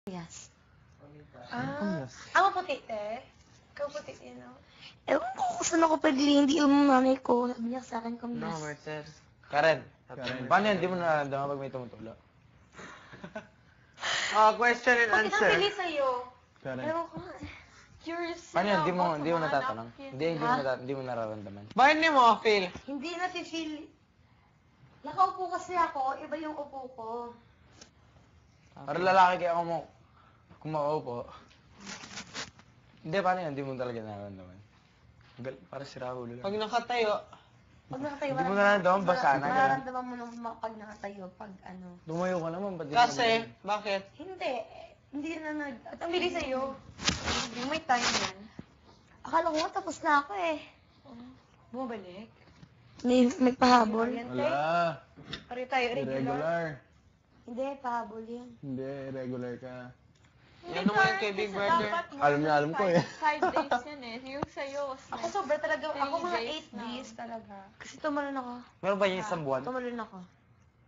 Yes. Ako puti, eh. Ikaw puti, you know? Ewan ko kung saan ako pagli, hindi yung nanay ko. Sabi niya sa akin, come No, yes. Mercer. Karen. Paano yan? Di mo nararamdaman pag may tumutulo? Question and Bakit ang answer. pili sa'yo? Ewan ko nga. Curious Paano yan? sila Di mo about natatanong? mga Hindi mo nararamdaman. Bakit hindi mo feel? Hindi na feel. Nakaupo kasi ako, iba yung upo ko. Para lalaki kaya ako mo, kung makaupo. Hindi, paano yan? Di mo talaga nararamdaman. Para sira ulo lang. Pag nakatayo, Pag nakatayo, Hindi mo nararamdaman, basa na. Mararamdaman mo nung pag nakatayo, pag ano. Lumayo ka naman, ba't di mo kasi, nararamdaman? bakit? Hindi. Hindi na nag... At ang pili sa'yo, yung may time yan. Akala ko nga tapos na ako eh. Bumabalik. May pahabol. Wala. Pare tayo, regular. Irregular. Hindi, pahabol yun. Hindi, irregular ka. Yan naman kay Big Brother. Alam ko eh. 5 days yan eh. Yung sa'yo was Ako sobra talaga, ako mga 3 days 8 days talaga. Kasi tumalon ako. Meron ba yung isang buwan? Tumalon ako.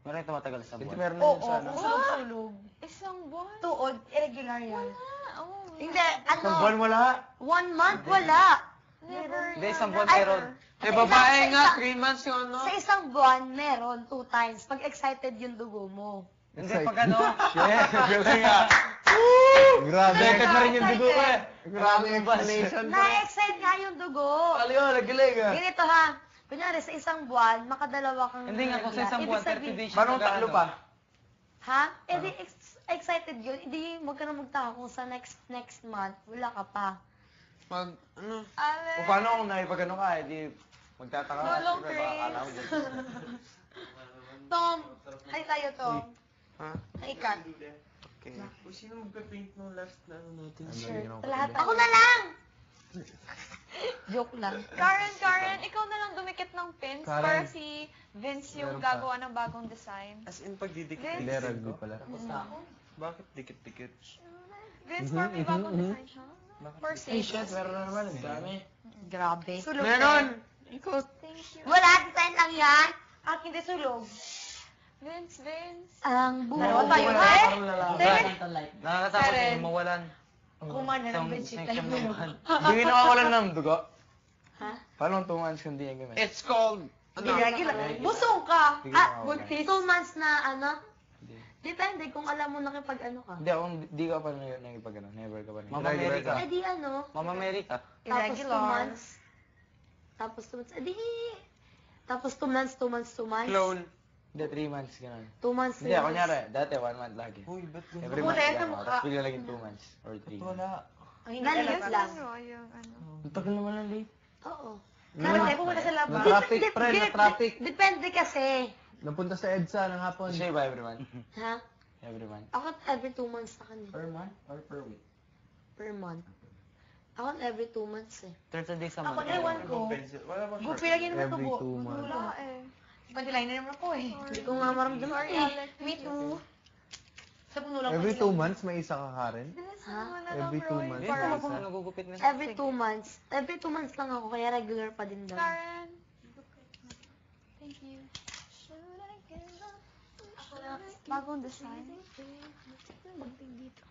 Meron yung tumatagal sa Hindi buwan? meron na Oo, yun sa ano. kung sulog-sulog. isang buwan. Tuod, irregular yan. Oh, Hindi, ano? Isang buwan wala? 1 month, wala. never. Hindi, isang buwan Ay, meron. Eh, babae nga, 3 months yung ano. Sa isang buwan, meron 2 times. Pag excited yung dugo mo. Hindi, pag ano? Yeah, galing nga. Grabe. Dekad na rin yung dugo ko eh. Grabe explanation. Na-excite nga yung dugo. Ano yun, nagaling ah. Ganito ha. Kunyari, sa isang buwan, makadalawa kang Hindi nga, kung sa isang Ibig buwan, 30 sabihin- days. Paano taklo pa? Ha? Eh di excited yun. Hindi, huwag ka na magtaka kung sa next month, wala ka pa. Pag, ano, O paano kung nakipag-ano ka, eh, di magtataka ka. long Siyempre, baka akala ko dyan. Tom, ay tayo, Tom. ha? Naikat. Okay. Kung sino magpa-paint nung last na ano natin? Lahat. Ako na lang! Joke lang. Karen, ikaw na lang dumikit ng pins Karen. para si Vince yung Meron pa. gagawa ng bagong design. As in, pagdidikit. Hindi, rugby pala. Bakit dikit-dikit? Vince, para may bagong design siya. For Ay, shit, safe. meron na naman. Ang dami. Grabe. Sulog. Meron! Ikaw, Thank you. Wala, design lang yan. At hindi sulog. Vince. Ang Dalawa buo. tayo, Wala, eh? parang lalaki. Nakakatakot Karen. yung mawalan. Kumana ng bedsheet tayo. Hindi mo nakawalan ng dugo. Ha? Paano 2 months kung di yan gamit? it's called, ano? Regular. Busong ka. Hindi ko Ah, nakawalan. 2 months na ano? Hindi. Depende kung alam mo nakipag ano ka. Hindi ako, di ka pa nangipag-ano. Never ka pa nangipag-ano. Mama Regular America. Eh di ano? Mama America. Tapos 2 Irregular. months. Tapos 2 months. Eh di. Tapos 2 months, 2 months, 2 months. Clone. Hindi, 3 months ganun. 2 months, 3 Hindi, months. kunyari, dati 1 month lagi. Uy, ba't Every ganun? month Kulay sa ganun. mukha. Tapos bigla naging 2 months or 3. Wala. Ang hindi Naliit talaga. lang. Ano, yung ano. Ang tagal naman ng late. Oo. Kasi pumunta sa labas. Na-traffic, pre, na-traffic. Depende kasi. Napunta sa EDSA ng hapon. Siya ba every month? Ha? Every month. Ako every 2 months na kanina. Per month or per week? Per month. Ako every 2 months eh. 30 days a Ako month. ewan ko. Wala ba? Gupi lagi naman Every tubo. 2 months. Wala eh. Pantilay na naman ako eh. Hindi ko nga maramdaman Sorry, eh. Alex. Me too. Sa puno lang Every ko 2 months may isa ka Karen? Bilisan Ha? mo na Every lang, 2 Roy. months. Hindi, Para ako Isa. nagugupit na. Every 2 months. Every 2 months lang ako, kaya regular pa din daw. Karen. Thank you. Should I give up? Bagong design. Pagting dito.